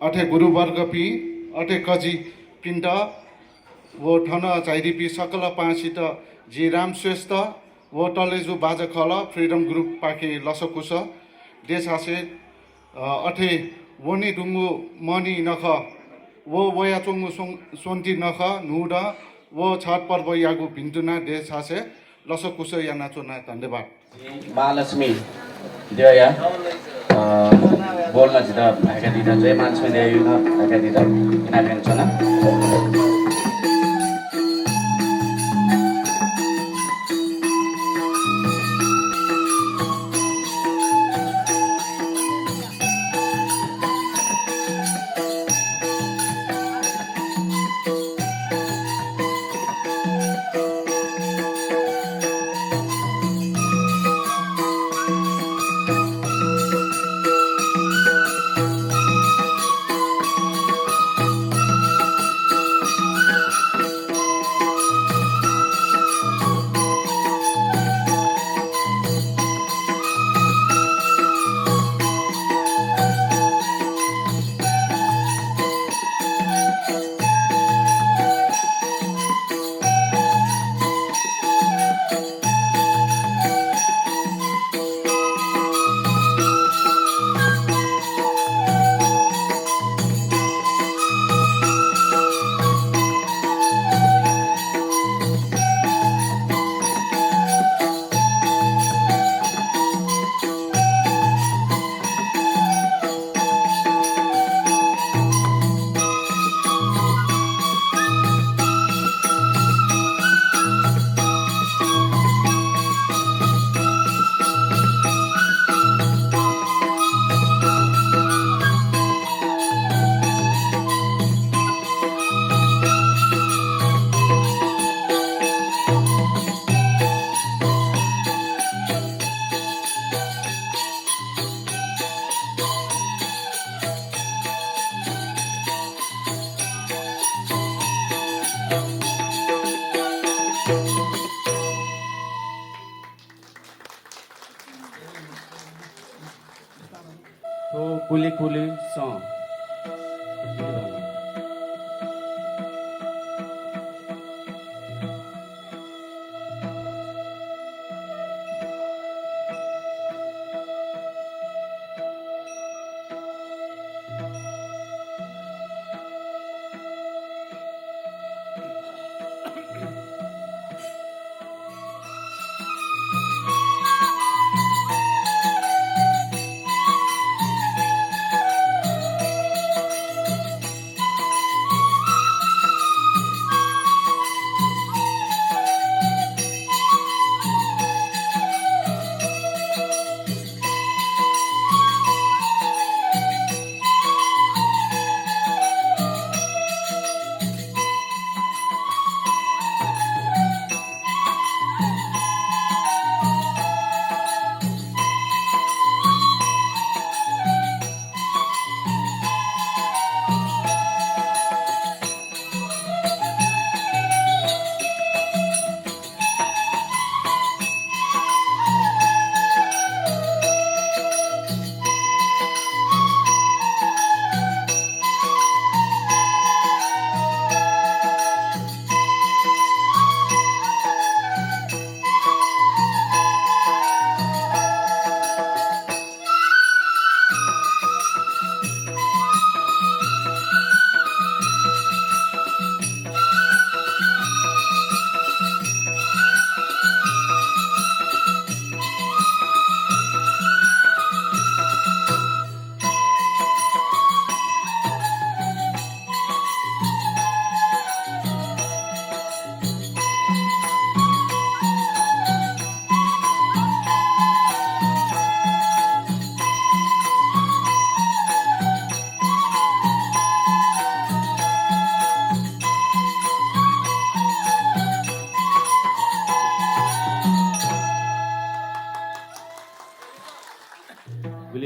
अठे गुरुवर्ग पी अठे कजी पिंड वो ठन चाइरिपी सकल पाँसित जी राम श्रेष्ठ वो टलेजु बाजा खल फ्रीडम ग्रुप पाके लसकुस देश हासे अठे वनी डुङ्गु मनी नख वो वया चोङ्गु सोन्ती नख नुड वो छठ पर्व यागु भिन्तुना देश हासे लसकुस या नाचुना धन्यवाद महालक्ष्मी देवया बोल्न जित भाका दिदा जय महालक्ष्मी देवया भाका दिदा किना भेन्छना कुली कुली song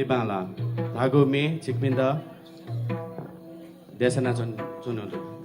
Bala Lagu mi Cikminda Desana Chunundu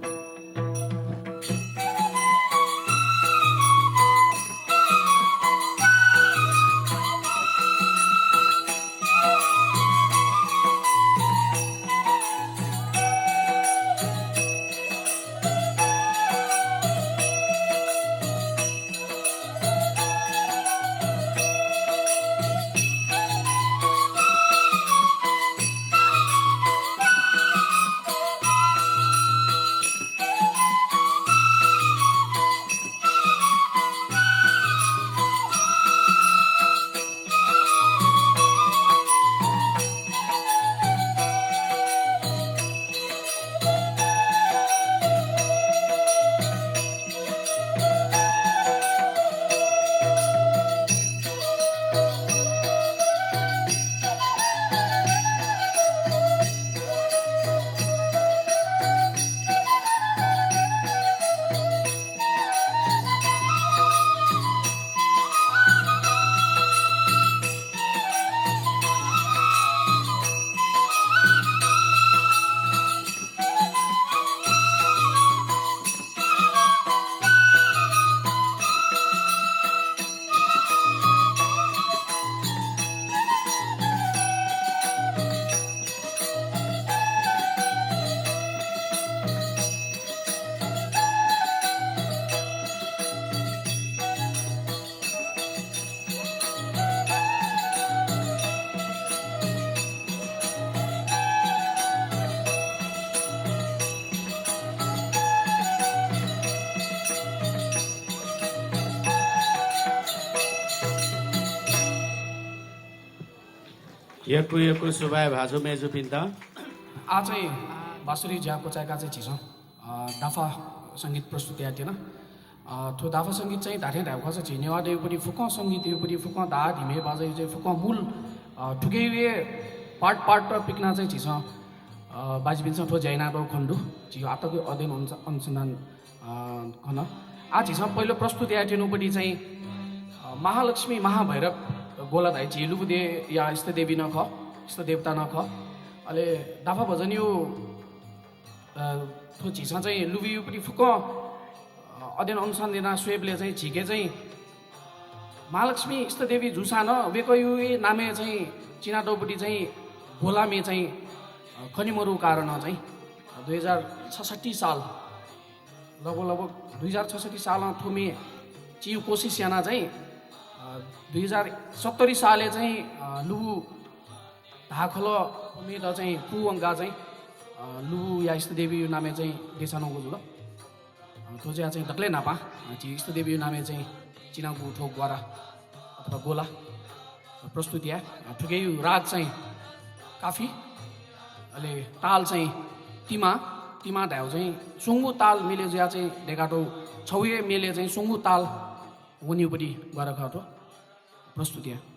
यकु सुबाय भाजु मेजु पिन्ता आज चाहिँ बाँसुरी ज्याको चायका चाहिँ छिसौँ दाफा सङ्गीत प्रस्तुति आएको थिएन त्यो दाफा सङ्गीत चाहिँ धाठे ढाउका चाहिँ झिनेवा देउपट्टि फुक सङ्गीत देउपट्टि फुक धा धिमे बाजे चाहिँ फुक मूल ठुकै पार्ट पिक्ना चाहिँ छिसौँ बाजी पिन्छ ठो जैनाडो खण्डु झियो आतको अध्ययन अनुसन्धान खन आज हिसाब पहिलो प्रस्तुति आइटेनुपट्टि चाहिँ महालक्ष्मी महाभैरव गोला धाइ झिलु दे या इष्ट देवी न ख इष्ट देवता न ख अहिले दाफा भजन यो थो झिसा चाहिँ लुबियुपट्टि फुक अध्ययन अनुसन्धान दिना स्वेबले चाहिँ झिके चाहिँ महालक्ष्मी इष्ट देवी झुसा न वेको यु नामे चाहिँ चिनाडोपट्टि चाहिँ गोलामे चाहिँ खनिमरु कारण चाहिँ 2066 साल लगभग 2066 सालमा थुमे चिउ कोसिस याना चाहिँ 2070 सालले चाहिँ लुबु धाखल उमेद चाहिँ पुअङ्गा चाहिँ लुबु या इष्टदेवी नामे चाहिँ देशानको जुल त्यो चाहिँ दक्ले नापा इष्टदेवी नामे चाहिँ चिनाको ठोक द्वारा अथवा गोला प्रस्तुति ठुकै राग चाहिँ काफी अहिले ताल चाहिँ तिमा ढाउ चाहिँ सुङ्गु ताल मिले ज्या चाहिँ ढेकाटो छौए मेले चाहिँ सुङ्गु ताल वनिउपट्टि गएर खटो प्रस्तुति Yeah.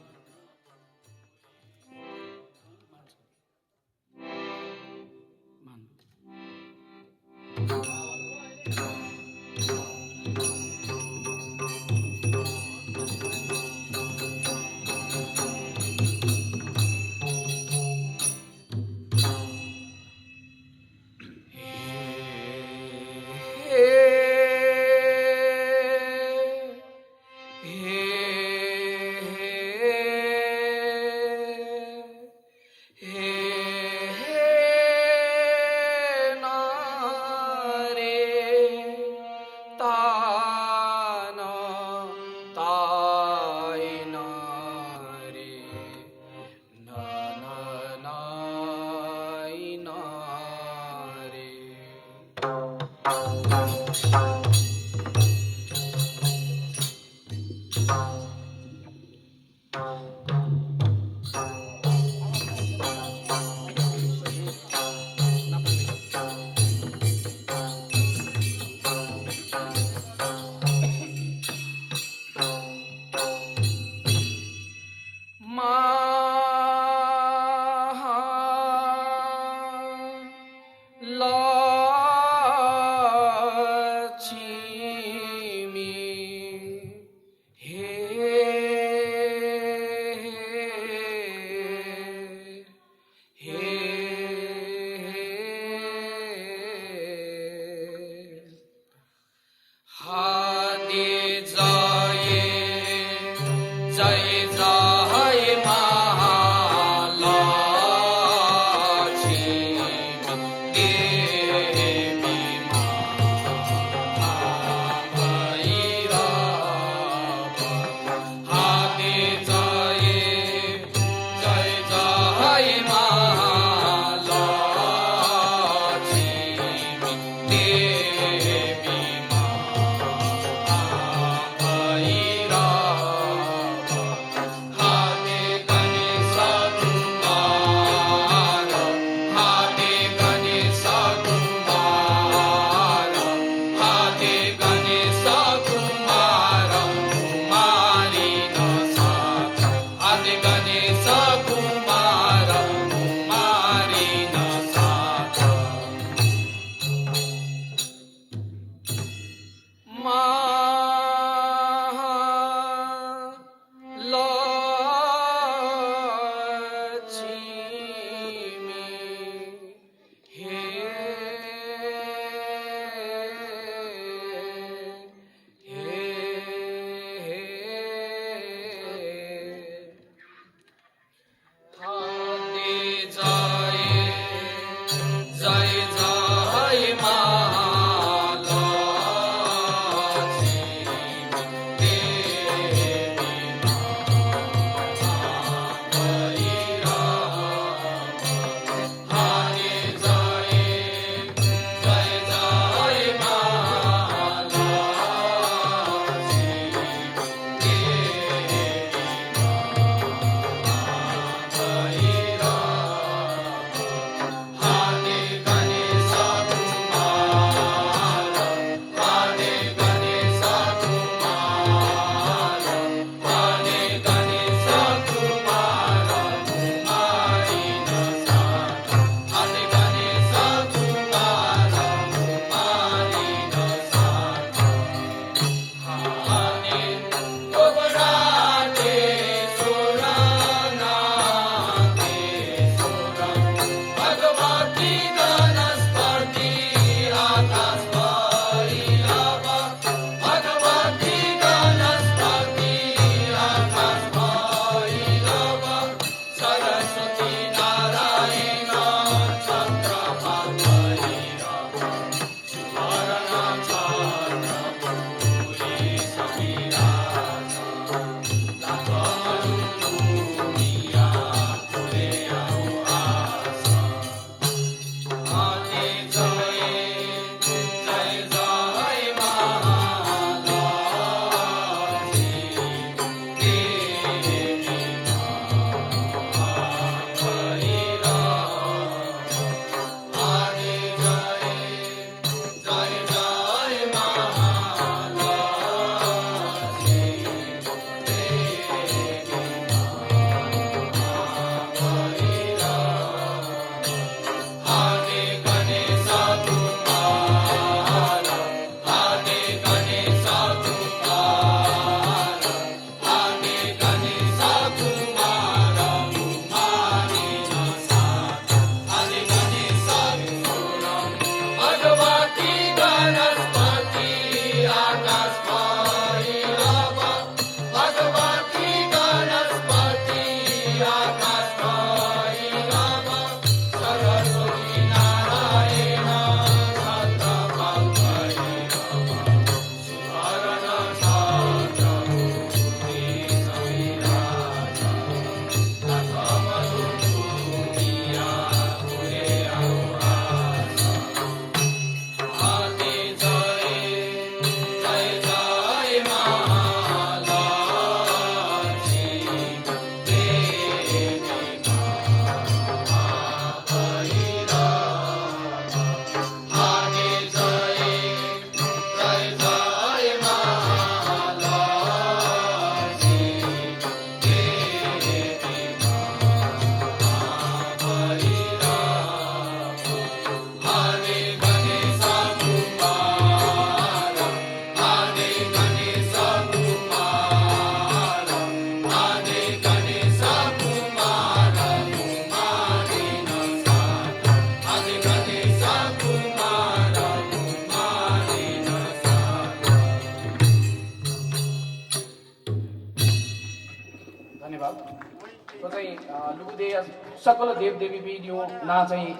सकल देवदेवी भिडियो ना चाहिँ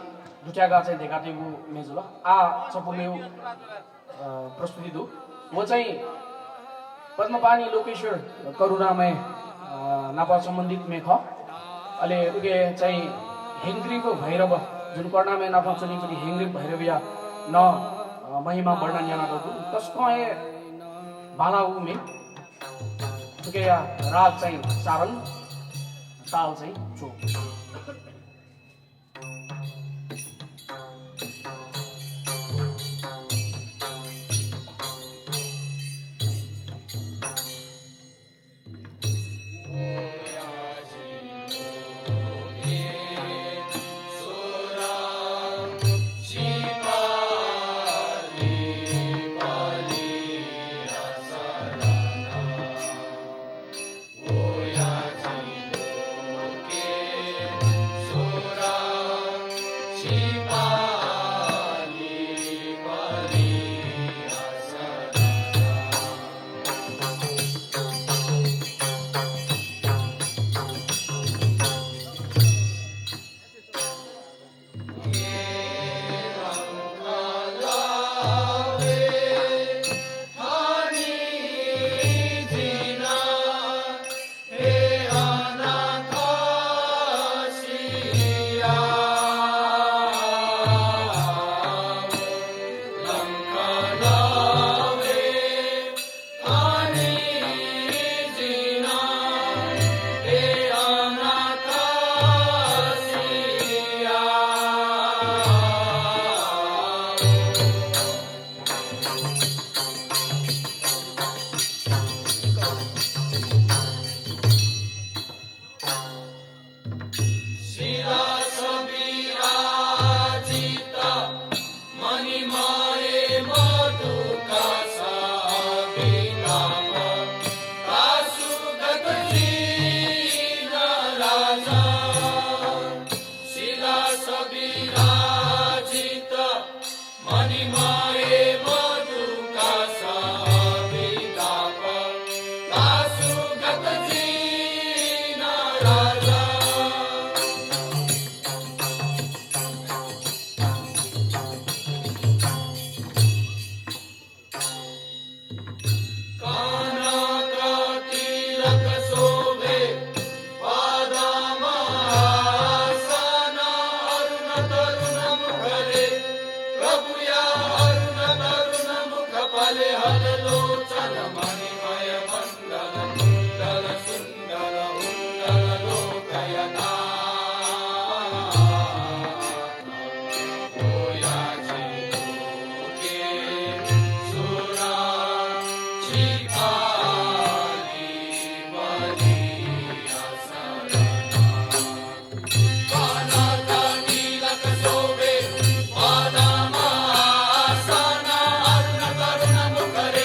दुट्यागा चाहिँ देखाटेको मेजुला आ चपुमेउ प्रस्तुति दु म चाहिँ पद्मपानी लोकेश्वर करुणामय नापा सम्बन्धित मेख अहिले उगे चाहिँ हेङ्ग्रीको भैरव जुन कर्णामय नापा चलिपट्टि हेङ्ग्री भैरविया न महिमा वर्णन याना दु तस्को बाला उमे उगे राग चाहिँ सारङ ताल चाहिँ चो Mukhare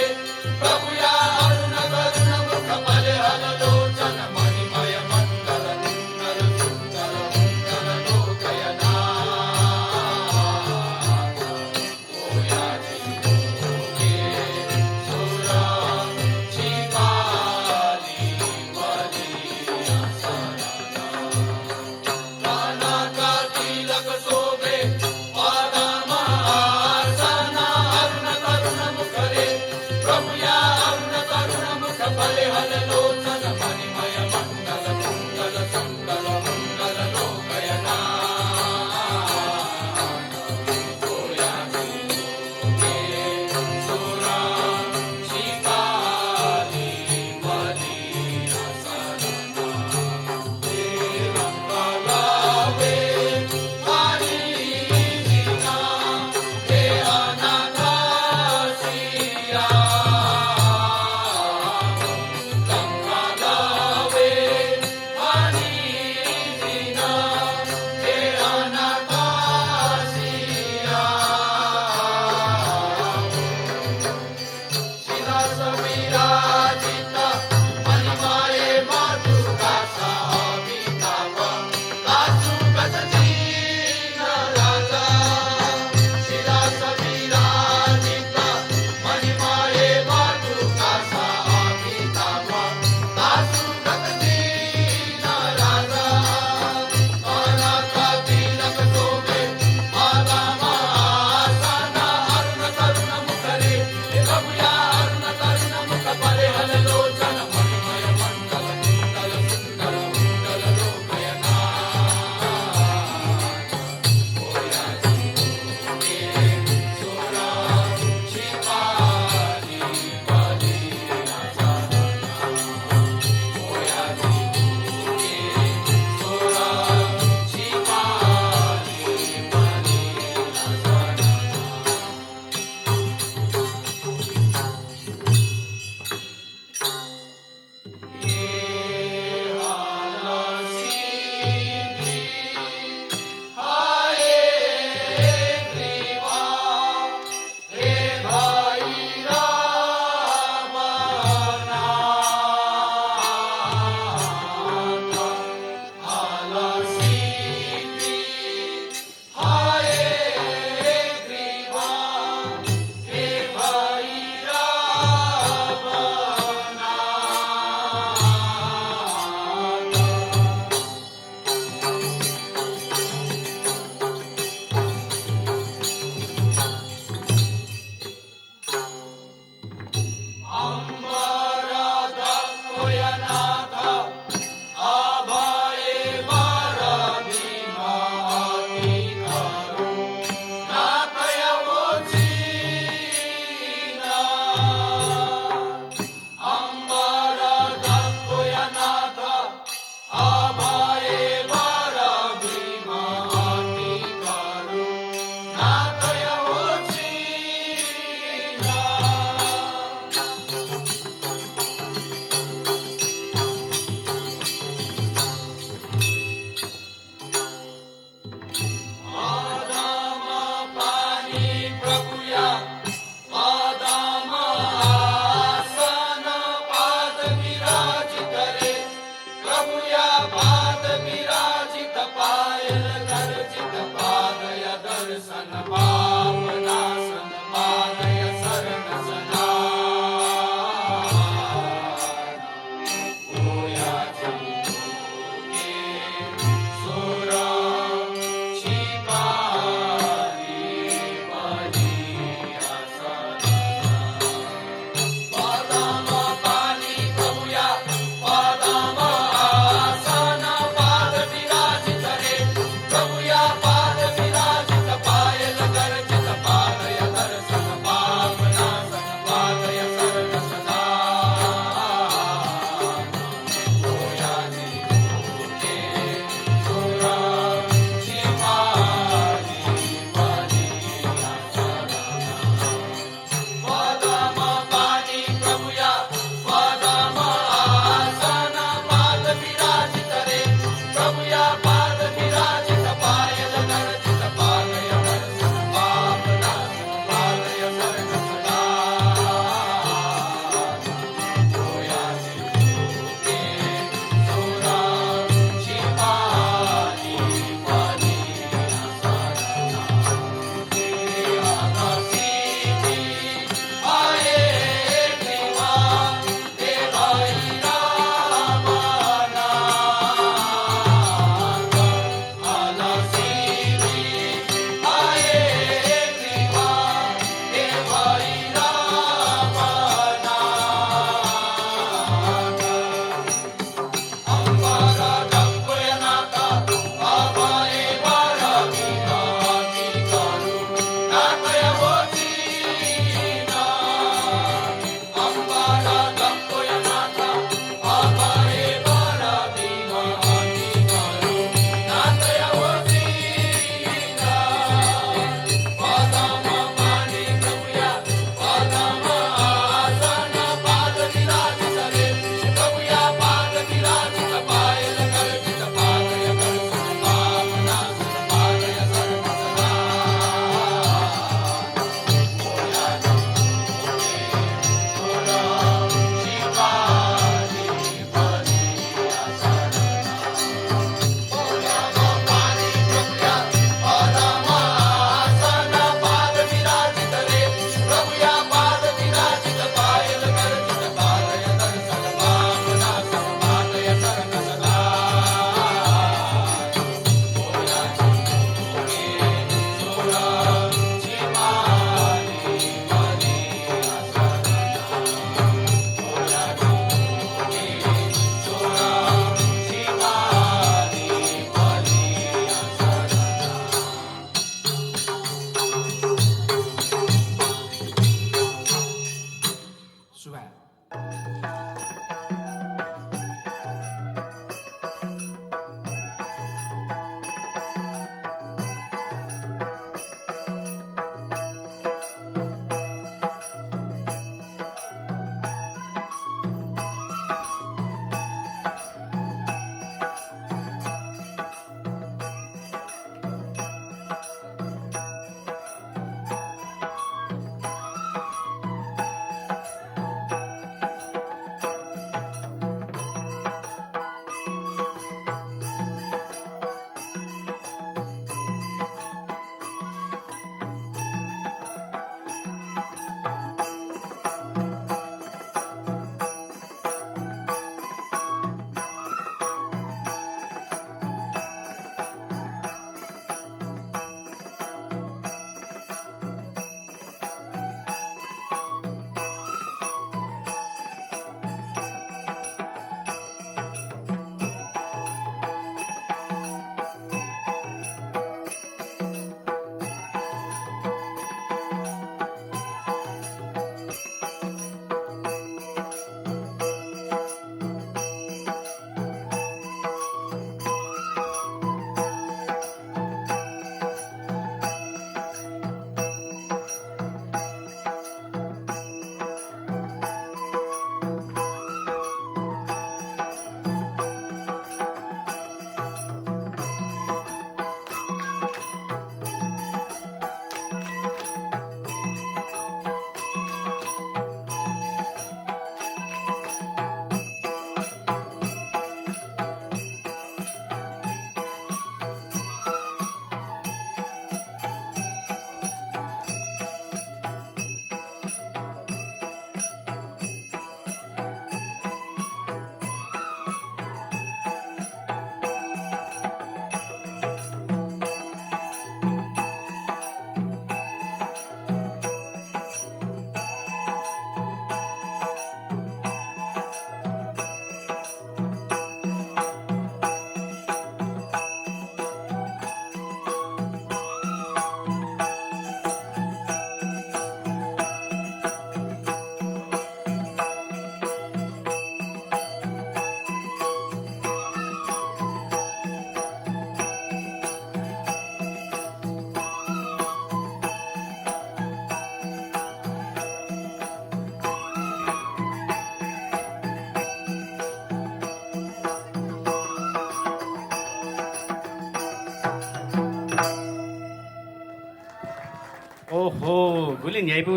ओहो गुलिन न्यायपु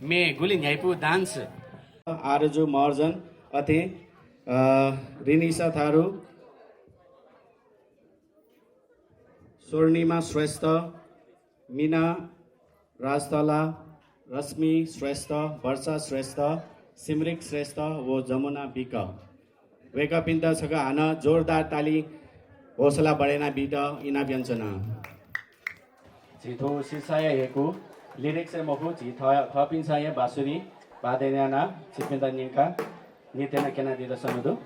मे गुलिन न्यायपु डान्स आरजु महर्जन अथे रिनिसा थारू स्वर्णिमा श्रेष्ठ मीना राजतला रश्मि श्रेष्ठ वर्षा श्रेष्ठ सिमरिक श्रेष्ठ वो जमुना बिक वेका पिन्द छका हान जोरदार ताली हौसला बढेना बिद इना व्यञ्जना जिथो सिसाय हेकु लिरिक्स मखु जि थपिन साय बासुरी बादेना चिपिन्दा निका नितेना केना दिदा समुदु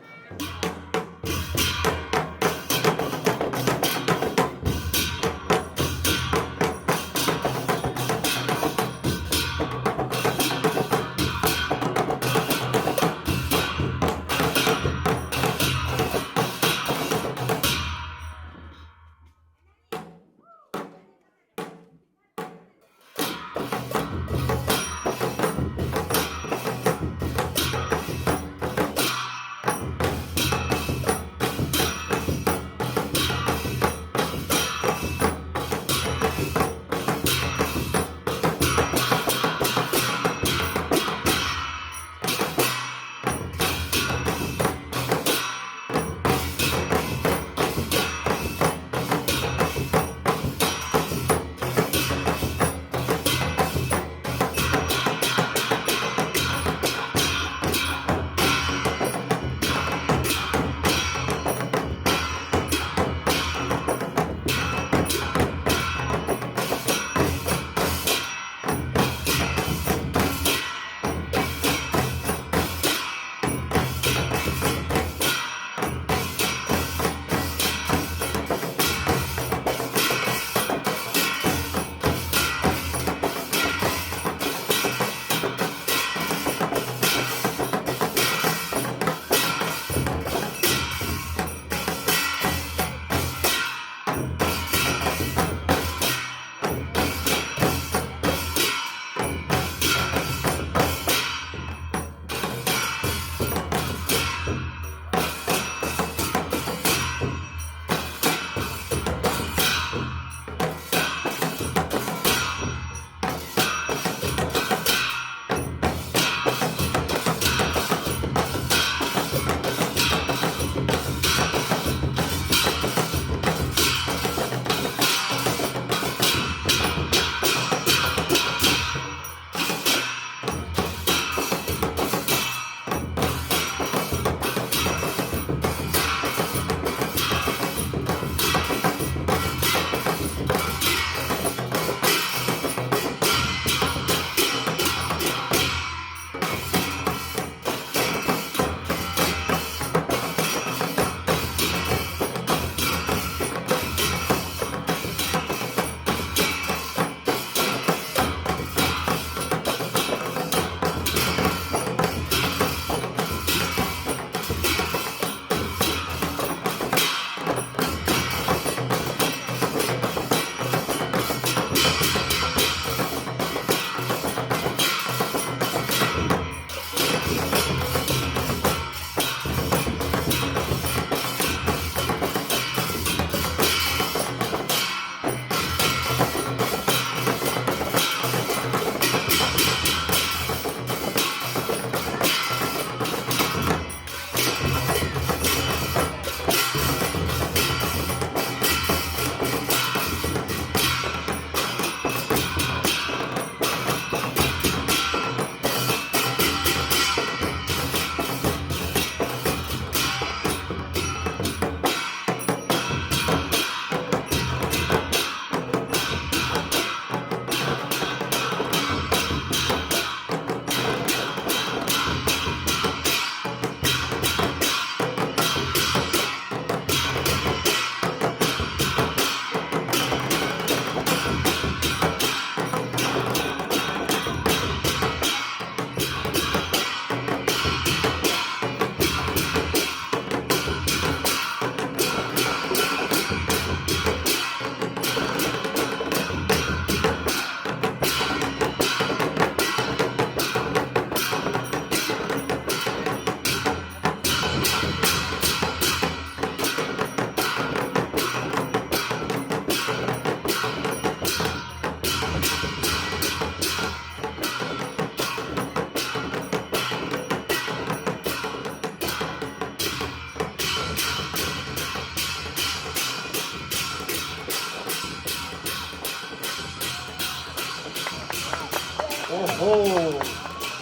ओहो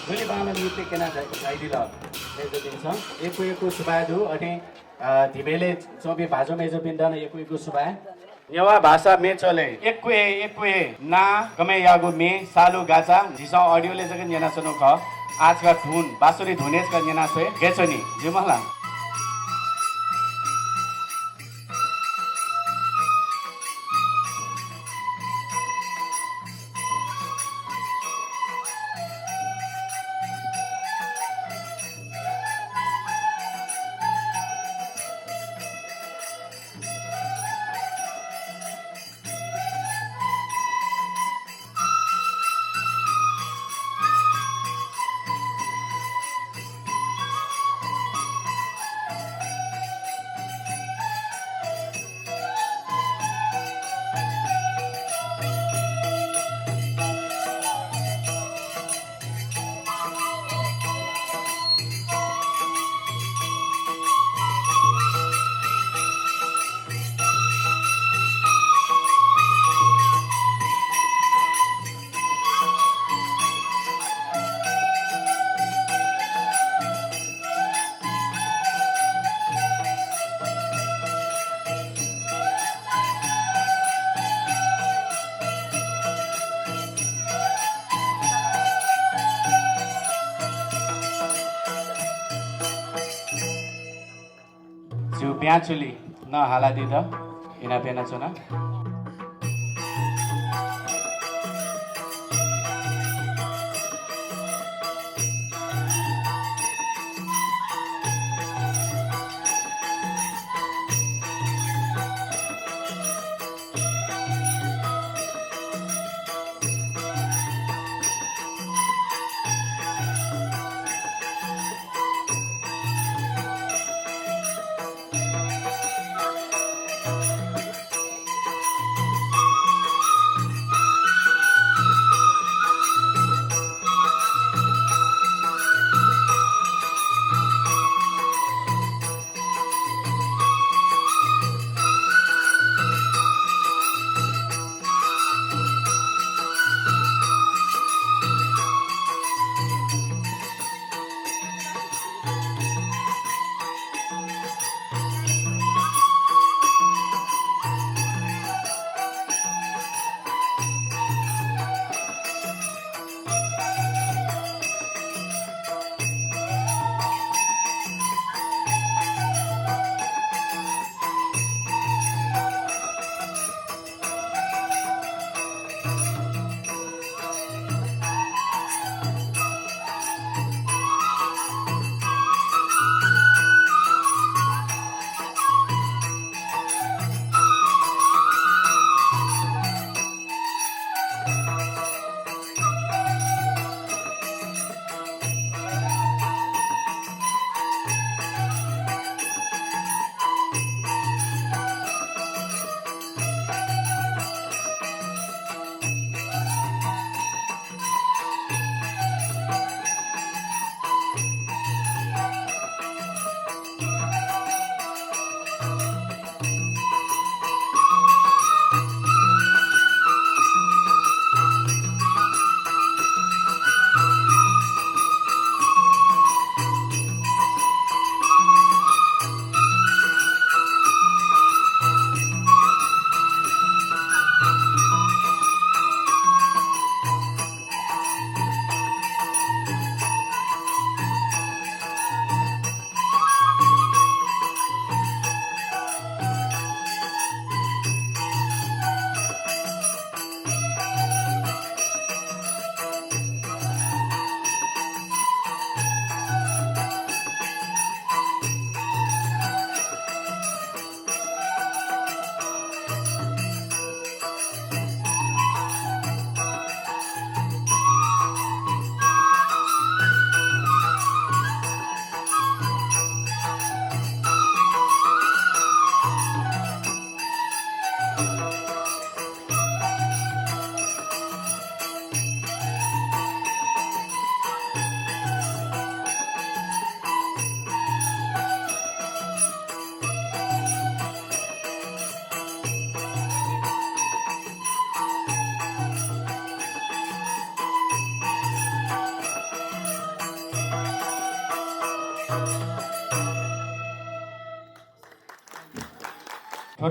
गुली बामा नृत्य केना जाइदिल मेजो दिन्छ एकु सुबादु अनि धिबेले चोबी भाजो मेजो पिन्डन एकु सुबा नेवा भाषा मे चले एकु ना कमे यागु मे सालु गाचा झिसा अडियोले जगन नेना सनो ख आज का धुन बासुरी धुनेस का नेना से गेचनी जिमला जिउ ब्याचुली न हालादि त हिना पेना चुना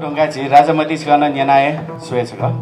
ढुङ्गा झि राजामती छन न्यानाए सुए छ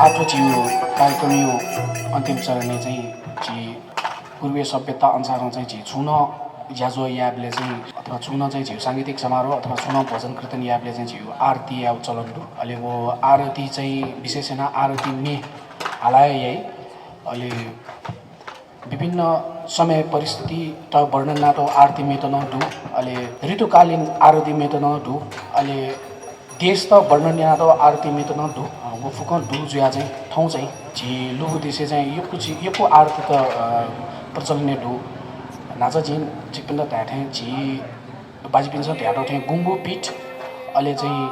आठौँ जियो कार्यक्रम यो अन्तिम चरणले चाहिँ पूर्वीय सभ्यता अनुसार चाहिँ छुन ज्याजो याबले चाहिँ अथवा छुन चाहिँ झिउ साङ्गीतिक समारोह अथवा छुन भजन कीर्तन याबले चाहिँ झिउ आरती या चलन दु अहिले वो आरती चाहिँ विशेष हैन आरती में हालाय यही अहिले विभिन्न समय परिस्थिति त वर्णन नाटो आरती में त न दु अहिले ऋतुकालीन आरती में त न दु अहिले देश त वर्णन नाटो आरती में त न दु वो फुक दु जुया चाहिँ ठाउँ चाहिँ झि लुगु देशे चाहिँ यो आरती त प्रचलन दु नाचा जिन चिकपिन्द त्याठे झि बाजीपिन्छ त्याटो थे गुङ्गु पीठ अहिले चाहिँ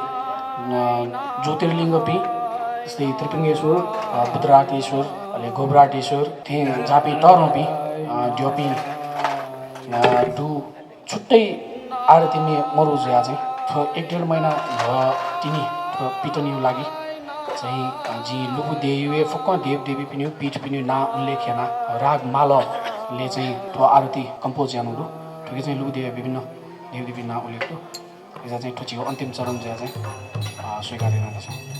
ज्योतिर्लिङ्ग पी जस्तै त्रिपिङ्गेश्वर बुद्धराटेश्वर अहिले गोबराटेश्वर थे झापी टरोपी ड्योपी दु छुट्टै आरतीमे मरु ज्या चाहिँ 1-1.5 महिना तिनी पिटनिउ लागि चाहिँ जी लुगु देवी फुक्क देव देवी पिन्यु पीठ पिन्यु ना उल्लेख्यना राग मालले चाहिँ त्यो आरती कम्पोज यानुरु ठुकै चाहिँ लुगु देवी विभिन्न देव देवी ना उल्लेख्यो यसमा चाहिँ ठुचीको अन्तिम चरण ज्या चाहिँ स्वीकार गरिरहेको छ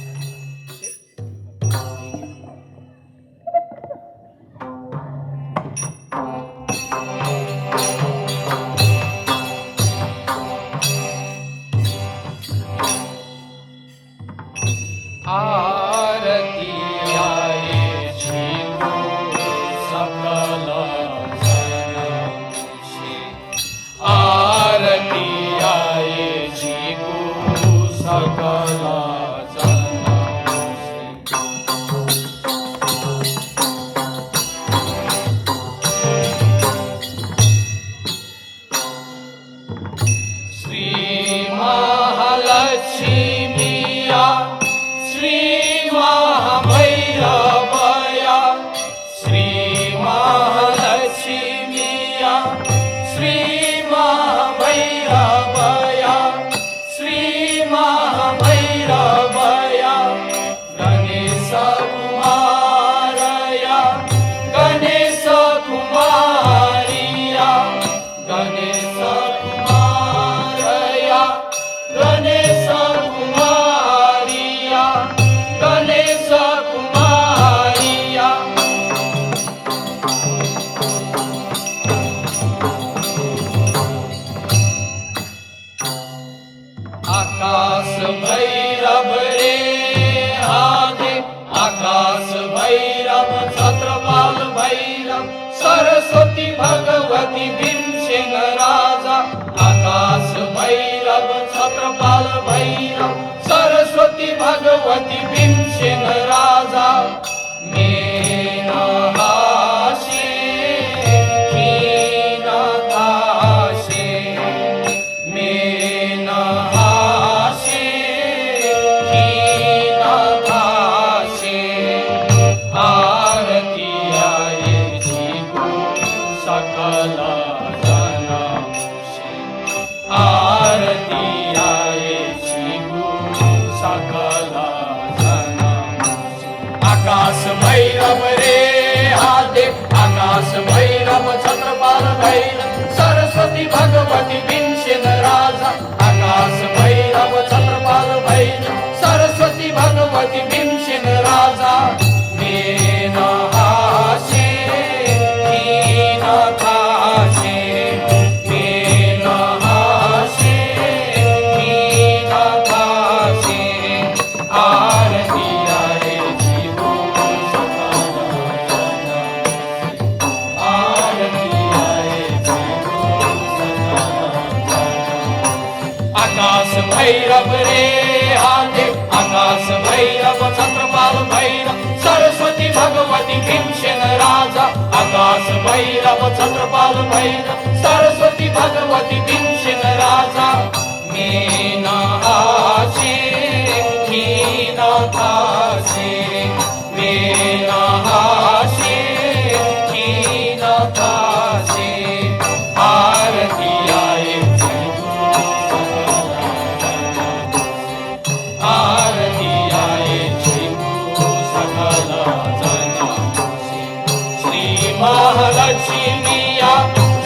महालक्ष्मी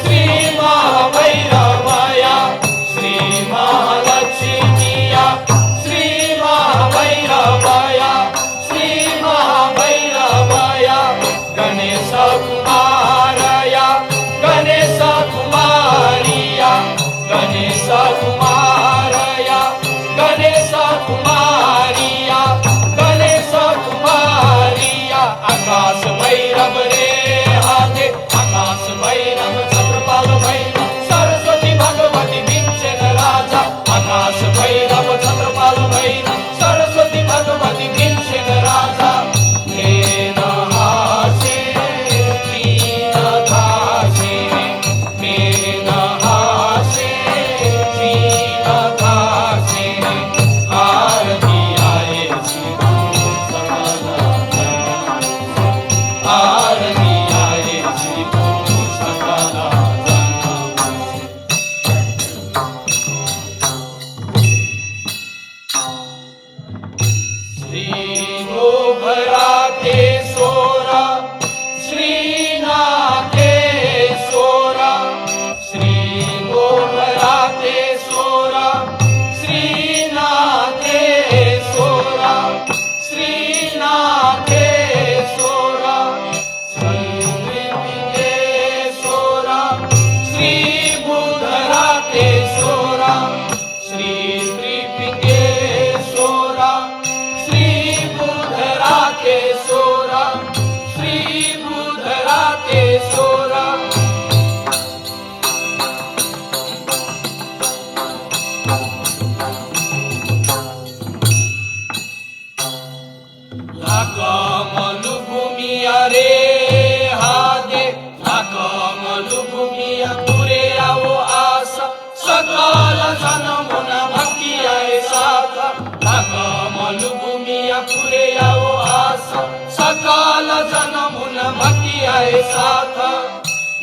श्री महाभैरवया श्री महालक्ष्मी मलुभूमिया पुरे आओ आशा सकल जनमुन भक्ति आए साथ ढाक मलुभूमिया पुरे आओ आशा सकल जनमुन भक्ति आए साथ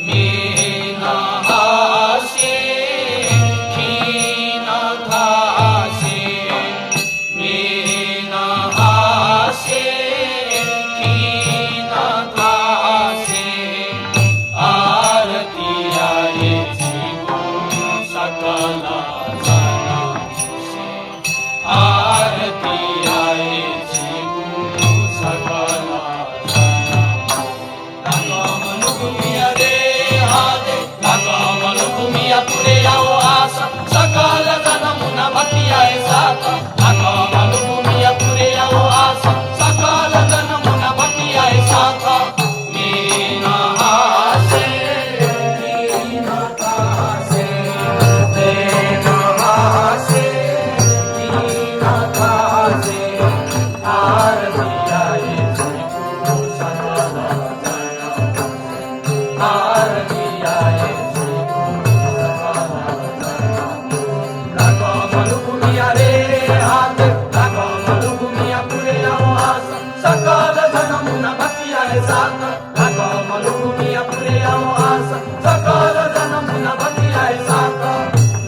मेना हासे खीन थासे मेना हासे खीन थासे आरती आए जीवो सकल जनामुसे आरती आए जीवो सकल मलुभूमिया रे हादे मलुभूमिया पुरे आओ आशा सकल जनमुन भक्ति आए साथ मलुभूमिया पुरे आओ आशा सकल जनमुन भक्ति आए साथ मीना हासे मीना हासे मीना हासे मीना हासे आरती आए जीवो सकल आरती आए मलुभूमिया रे हाथ मलुभूमिया पुरे आओ आशा सकल जनमुन भक्ति आए साथ मलुभूमिया पुरे आओ आशा सकल जनमुन भक्ति आए साथ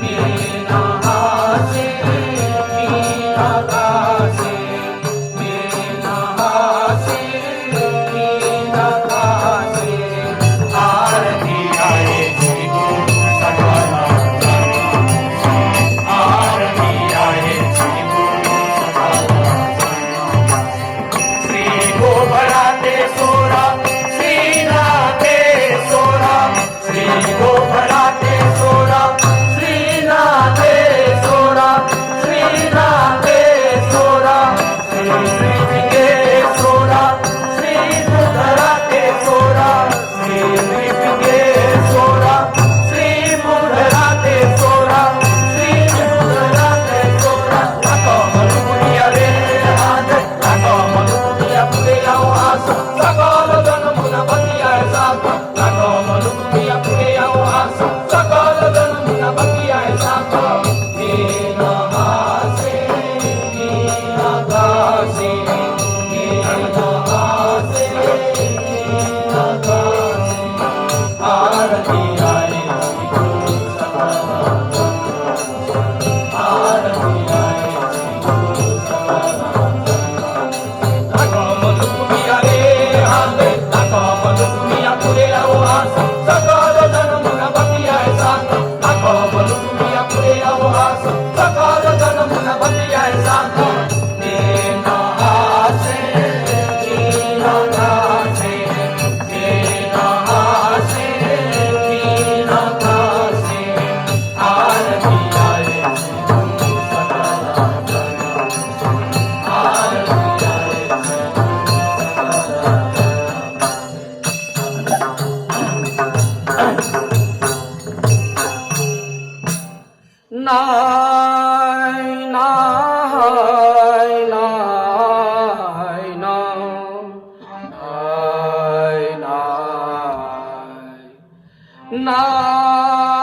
मीना हासे मीना हासे मीना हासे मीना हासे आरती आए जीवो सकल आरती आए जीवो सकल श्री गोभराते सोरा श्री नाथे सोरा श्री गोभराते सोरा श्री नाथे सोरा श्री नाथे सोरा श्री नृपिंगे सोरा श्री मुधराते सोरा श्री नृपिंगे सोरा श्री मुधराते सोरा श्री मुधराते सोरा मलुभूमिया रे हाथ मलुभूमिया पुरे आओ आशा सकल जनमुन भक्ति आए साथ मलुभूमिया पुरे आओ आशा सकल जनमुन भक्ति आए साथ मीना हासे मीना हासे मीना हासे मीना हासे आरती आए जीवो सकल आरती आए जीवो सकल मलुभूमिया रे हाथे मलुभूमिया पुरे आओ आशा सकल जनमुन भक्ति आए साथ मलुभूमिया पुरे आओ आशा सकल जनमुन भक्ति आए साथ मीना हासे मीना हासे मीना हासे मीना हासे आरती आए जीवो सकल आरती आए नाय नाय नाय नाय नाय नाय